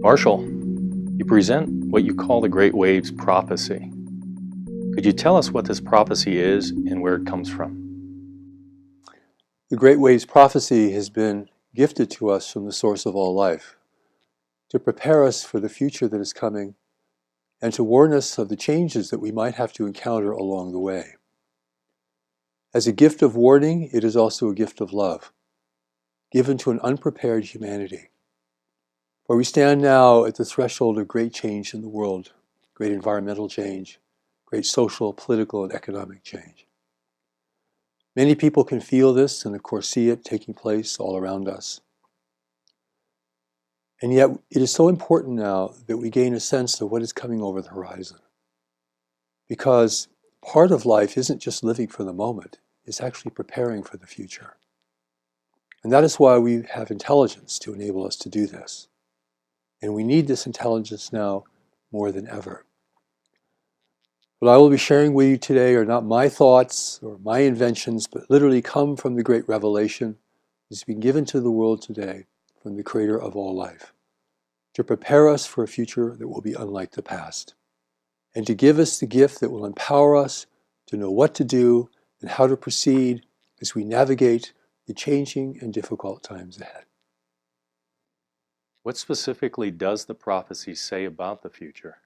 Marshall, you present what you call the Great Waves prophecy. Could you tell us what this prophecy is and where it comes from? The Great Waves prophecy has been gifted to us from the source of all life, to prepare us for the future that is coming, and to warn us of the changes that we might have to encounter along the way. As a gift of warning, it is also a gift of love, given to an unprepared humanity. For we stand now at the threshold of great change in the world, great environmental change, great social, political, and economic change. Many people can feel this and of course see it taking place all around us. And yet it is so important now that we gain a sense of what is coming over the horizon. Because part of life isn't just living for the moment, it's actually preparing for the future. And that is why we have intelligence to enable us to do this. And we need this intelligence now more than ever. What I will be sharing with you today are not my thoughts or my inventions, but literally come from the great revelation that has been given to the world today from the Creator of all life, to prepare us for a future that will be unlike the past, and to give us the gift that will empower us to know what to do and how to proceed as we navigate the changing and difficult times ahead. What specifically does the prophecy say about the future?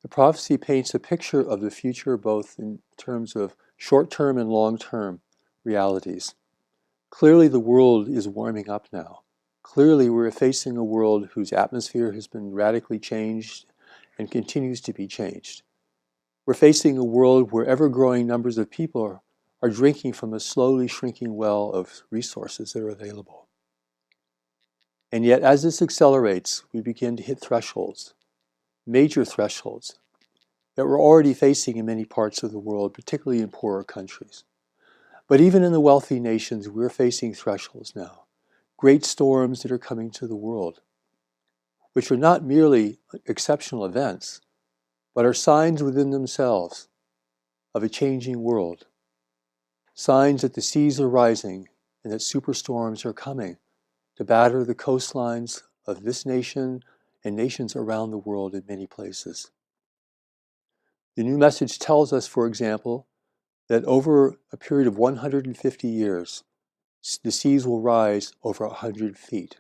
The prophecy paints a picture of the future both in terms of short-term and long-term realities. Clearly the world is warming up now. Clearly we're facing a world whose atmosphere has been radically changed and continues to be changed. We're facing a world where ever-growing numbers of people are drinking from a slowly shrinking well of resources that are available. And yet as this accelerates, we begin to hit thresholds, major thresholds, that we're already facing in many parts of the world, particularly in poorer countries. But even in the wealthy nations, we're facing thresholds now. Great storms that are coming to the world, which are not merely exceptional events, but are signs within themselves of a changing world. Signs that the seas are rising and that superstorms are coming to batter the coastlines of this nation and nations around the world in many places. The new message tells us, for example, that over a period of 150 years, the seas will rise over 100 feet.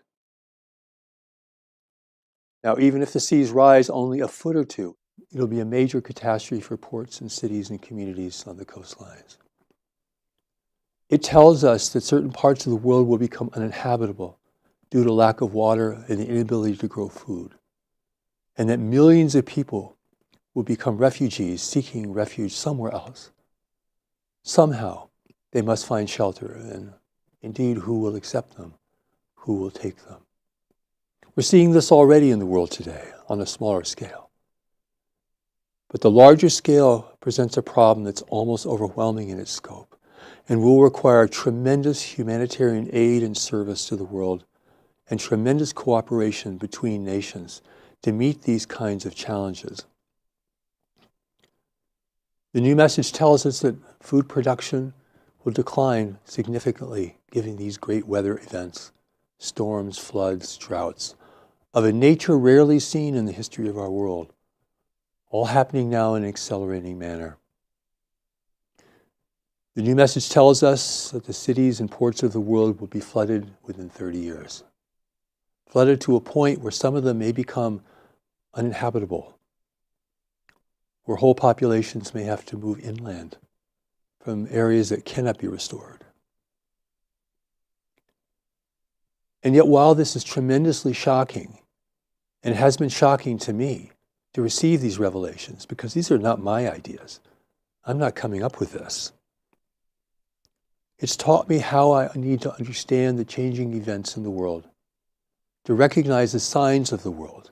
Now, even if the seas rise only a foot or two, it'll be a major catastrophe for ports and cities and communities on the coastlines. It tells us that certain parts of the world will become uninhabitable due to lack of water and the inability to grow food, and that millions of people will become refugees seeking refuge somewhere else. Somehow, they must find shelter, and indeed, who will accept them? Who will take them? We're seeing this already in the world today, on a smaller scale. But the larger scale presents a problem that's almost overwhelming in its scope, and will require tremendous humanitarian aid and service to the world, and tremendous cooperation between nations to meet these kinds of challenges. The new message tells us that food production will decline significantly given these great weather events, storms, floods, droughts, of a nature rarely seen in the history of our world, all happening now in an accelerating manner. The new message tells us that the cities and ports of the world will be flooded within 30 years. Flooded to a point where some of them may become uninhabitable, where whole populations may have to move inland from areas that cannot be restored. And yet while this is tremendously shocking, and it has been shocking to me to receive these revelations, because these are not my ideas, I'm not coming up with this. It's taught me how I need to understand the changing events in the world, to recognize the signs of the world,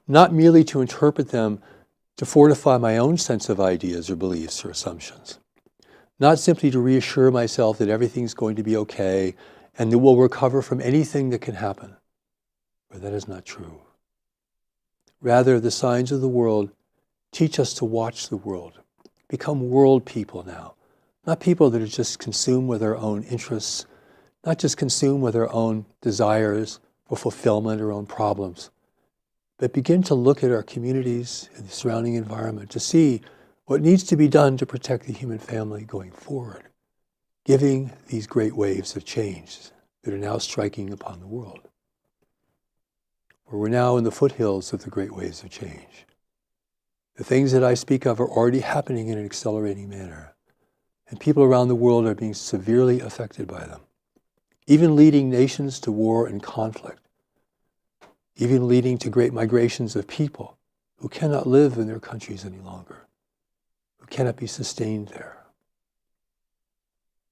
not merely to interpret them to fortify my own sense of ideas or beliefs or assumptions, not simply to reassure myself that everything's going to be okay and that we'll recover from anything that can happen, for that is not true. Rather, the signs of the world teach us to watch the world, become world people now, not people that are just consumed with their own interests, not just consumed with their own desires for fulfillment or own problems, but begin to look at our communities and the surrounding environment to see what needs to be done to protect the human family going forward, giving these great waves of change that are now striking upon the world. Where we're now in the foothills of the great waves of change. The things that I speak of are already happening in an accelerating manner, and people around the world are being severely affected by them, even leading nations to war and conflict, even leading to great migrations of people who cannot live in their countries any longer, who cannot be sustained there.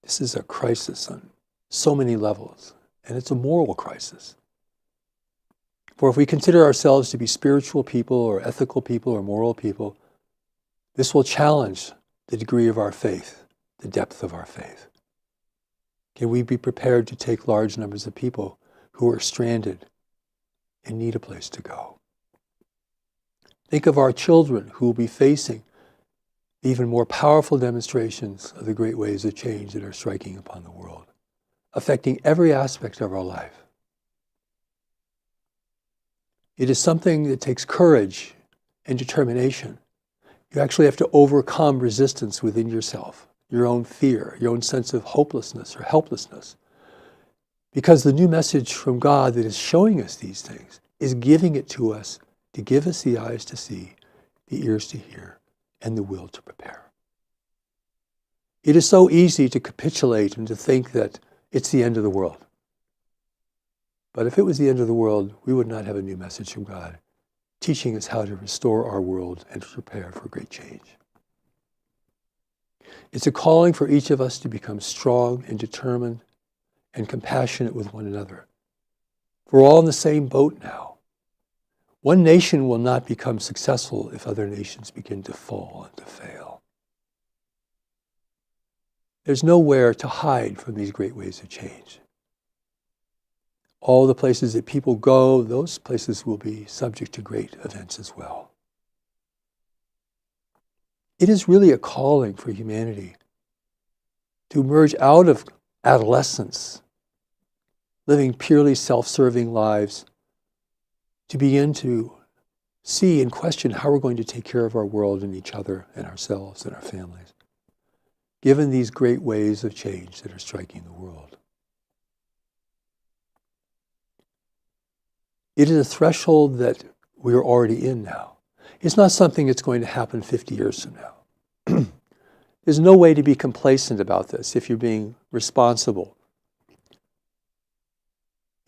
This is a crisis on so many levels, and it's a moral crisis. For if we consider ourselves to be spiritual people or ethical people or moral people, this will challenge the degree of our faith, the depth of our faith. Can we be prepared to take large numbers of people who are stranded and need a place to go? Think of our children who will be facing even more powerful demonstrations of the great waves of change that are striking upon the world, affecting every aspect of our life. It is something that takes courage and determination. You actually have to overcome resistance within yourself, your own fear, your own sense of hopelessness or helplessness. Because the new message from God that is showing us these things is giving it to us to give us the eyes to see, the ears to hear, and the will to prepare. It is so easy to capitulate and to think that it's the end of the world. But if it was the end of the world, we would not have a new message from God, teaching us how to restore our world and to prepare for great change. It's a calling for each of us to become strong and determined and compassionate with one another. We're all in the same boat now. One nation will not become successful if other nations begin to fall and to fail. There's nowhere to hide from these great waves of change. All the places that people go, those places will be subject to great events as well. It is really a calling for humanity to emerge out of adolescence, living purely self-serving lives, to begin to see and question how we're going to take care of our world and each other and ourselves and our families, given these great waves of change that are striking the world. It is a threshold that we are already in now. It's not something that's going to happen 50 years from now. There's no way to be complacent about this if you're being responsible,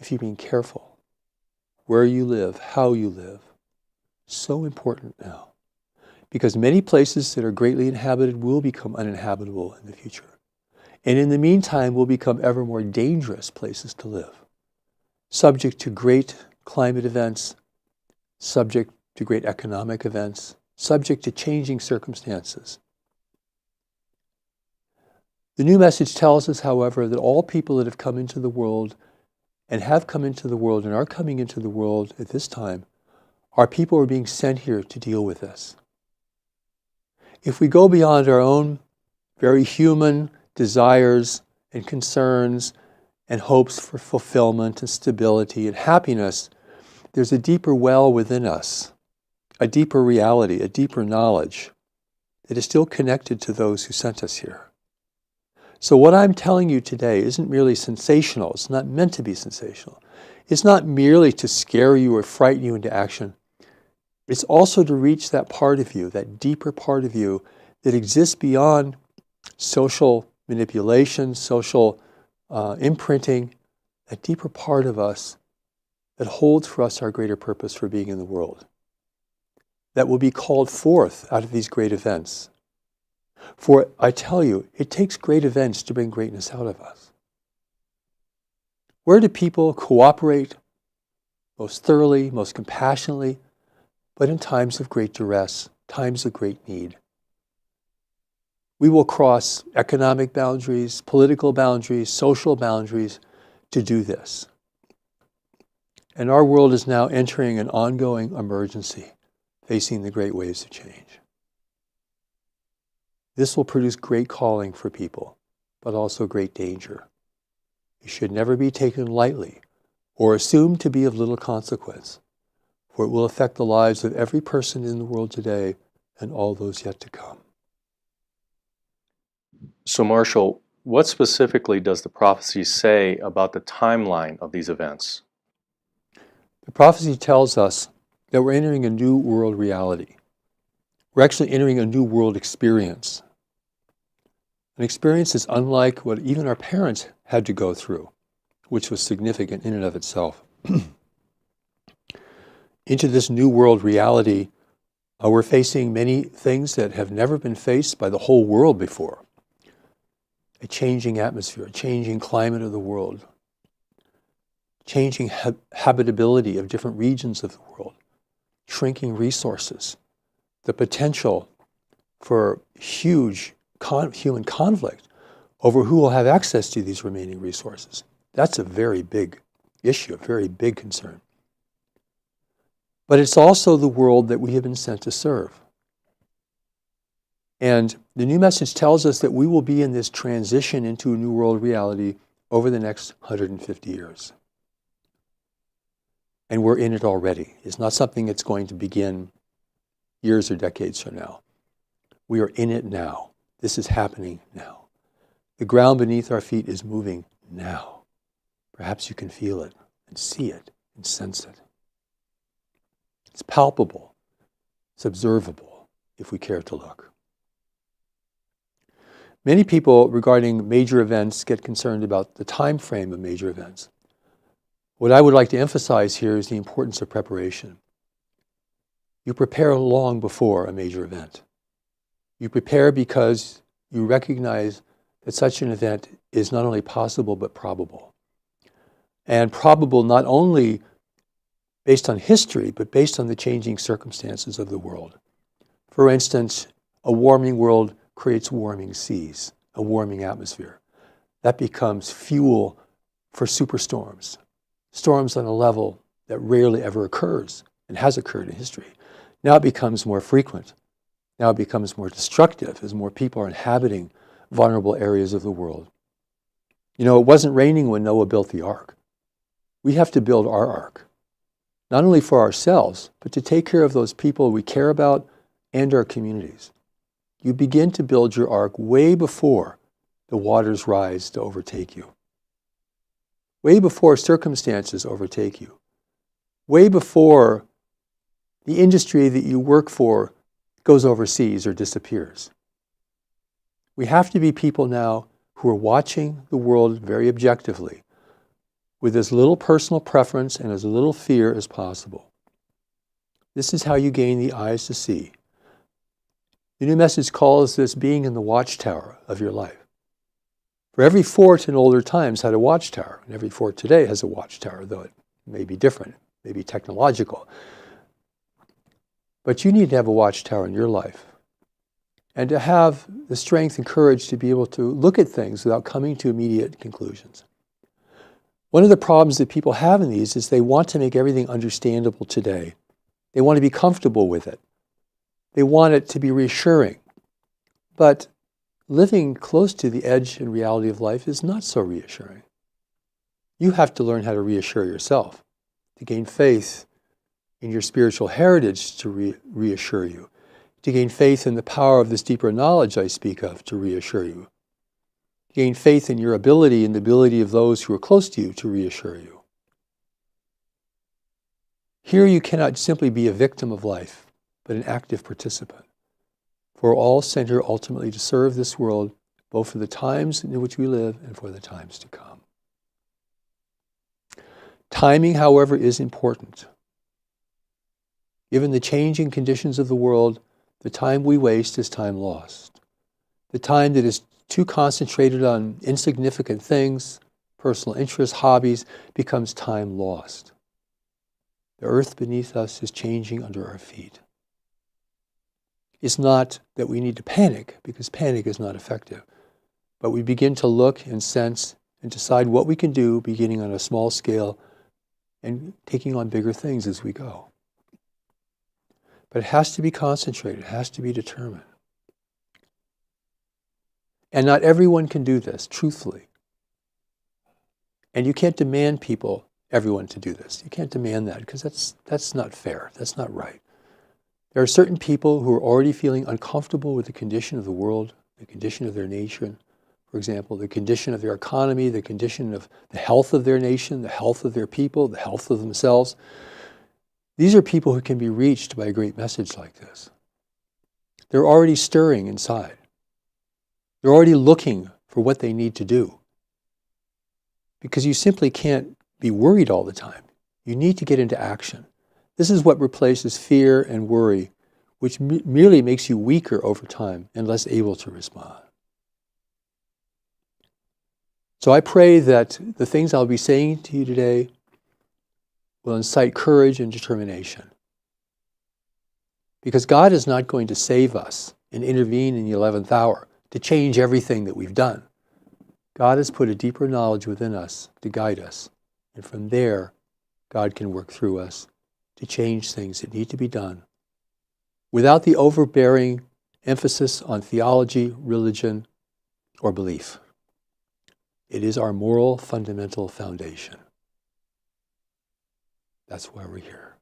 if you're being careful. Where you live, how you live. So important now. Because many places that are greatly inhabited will become uninhabitable in the future. And in the meantime will become ever more dangerous places to live. Subject to great climate events, subject to great economic events, subject to changing circumstances. The new message tells us, however, that all people that have come into the world and have come into the world and are coming into the world at this time are people who are being sent here to deal with this. If we go beyond our own very human desires and concerns and hopes for fulfillment and stability and happiness, there's a deeper well within us, a deeper reality, a deeper knowledge that is still connected to those who sent us here. So what I'm telling you today isn't merely sensational. It's not meant to be sensational. It's not merely to scare you or frighten you into action. It's also to reach that part of you, that deeper part of you that exists beyond social manipulation, social imprinting, that deeper part of us that holds for us our greater purpose for being in the world, that will be called forth out of these great events. For I tell you, it takes great events to bring greatness out of us. Where do people cooperate most thoroughly, most compassionately, but in times of great duress, times of great need? We will cross economic boundaries, political boundaries, social boundaries to do this. And our world is now entering an ongoing emergency, facing the great waves of change. This will produce great calling for people, but also great danger. It should never be taken lightly or assumed to be of little consequence, for it will affect the lives of every person in the world today and all those yet to come. So, Marshall, what specifically does the prophecy say about the timeline of these events? The prophecy tells us that we're entering a new world reality. We're actually entering a new world experience. An experience that's unlike what even our parents had to go through, which was significant in and of itself. Into this new world reality, we're facing many things that have never been faced by the whole world before. A changing atmosphere, a changing climate of the world, changing habitability of different regions of the world, shrinking resources, the potential for huge human conflict over who will have access to these remaining resources. That's a very big issue, a very big concern. But it's also the world that we have been sent to serve. And the new message tells us that we will be in this transition into a new world reality over the next 150 years. And we're in it already. It's not something that's going to begin years or decades from now. We are in it now. This is happening now. The ground beneath our feet is moving now. Perhaps you can feel it and see it and sense it. It's palpable. It's observable if we care to look. Many people regarding major events get concerned about the time frame of major events. What I would like to emphasize here is the importance of preparation. You prepare long before a major event. You prepare because you recognize that such an event is not only possible but probable. And probable not only based on history, but based on the changing circumstances of the world. For instance, a warming world creates warming seas, a warming atmosphere. That becomes fuel for superstorms, storms on a level that rarely ever occurs and has occurred in history. Now it becomes more frequent. Now it becomes more destructive as more people are inhabiting vulnerable areas of the world. You know, it wasn't raining when Noah built the ark. We have to build our ark, not only for ourselves, but to take care of those people we care about and our communities. You begin to build your ark way before the waters rise to overtake you. Way before circumstances overtake you. Way before the industry that you work for goes overseas or disappears. We have to be people now who are watching the world very objectively, with as little personal preference and as little fear as possible. This is how you gain the eyes to see. The new message calls this being in the watchtower of your life. For every fort in older times had a watchtower, and every fort today has a watchtower, though it may be different, may be technological. But you need to have a watchtower in your life, and to have the strength and courage to be able to look at things without coming to immediate conclusions. One of the problems that people have in these is they want to make everything understandable today. They want to be comfortable with it. They want it to be reassuring. But living close to the edge and reality of life is not so reassuring. You have to learn how to reassure yourself, to gain faith in your spiritual heritage to reassure you, to gain faith in the power of this deeper knowledge I speak of to reassure you, to gain faith in your ability and the ability of those who are close to you to reassure you. Here you cannot simply be a victim of life, but an active participant. For we're all sent here ultimately to serve this world, both for the times in which we live and for the times to come. Timing, however, is important. Given the changing conditions of the world, the time we waste is time lost. The time that is too concentrated on insignificant things, personal interests, hobbies, becomes time lost. The earth beneath us is changing under our feet. It's not that we need to panic, because panic is not effective. But we begin to look and sense and decide what we can do, beginning on a small scale and taking on bigger things as we go. But it has to be concentrated, it has to be determined. And not everyone can do this, truthfully. And you can't demand people everyone to do this. You can't demand that because that's not fair. That's not right. There are certain people who are already feeling uncomfortable with the condition of the world, the condition of their nation, for example, the condition of their economy, the condition of the health of their nation, the health of their people, the health of themselves. These are people who can be reached by a great message like this. They're already stirring inside. They're already looking for what they need to do. Because you simply can't be worried all the time. You need to get into action. This is what replaces fear and worry, which merely makes you weaker over time and less able to respond. So I pray that the things I'll be saying to you today will incite courage and determination. Because God is not going to save us and intervene in the 11th hour to change everything that we've done. God has put a deeper knowledge within us to guide us. And from there, God can work through us to change things that need to be done without the overbearing emphasis on theology, religion, or belief. It is our moral fundamental foundation. That's why we're here.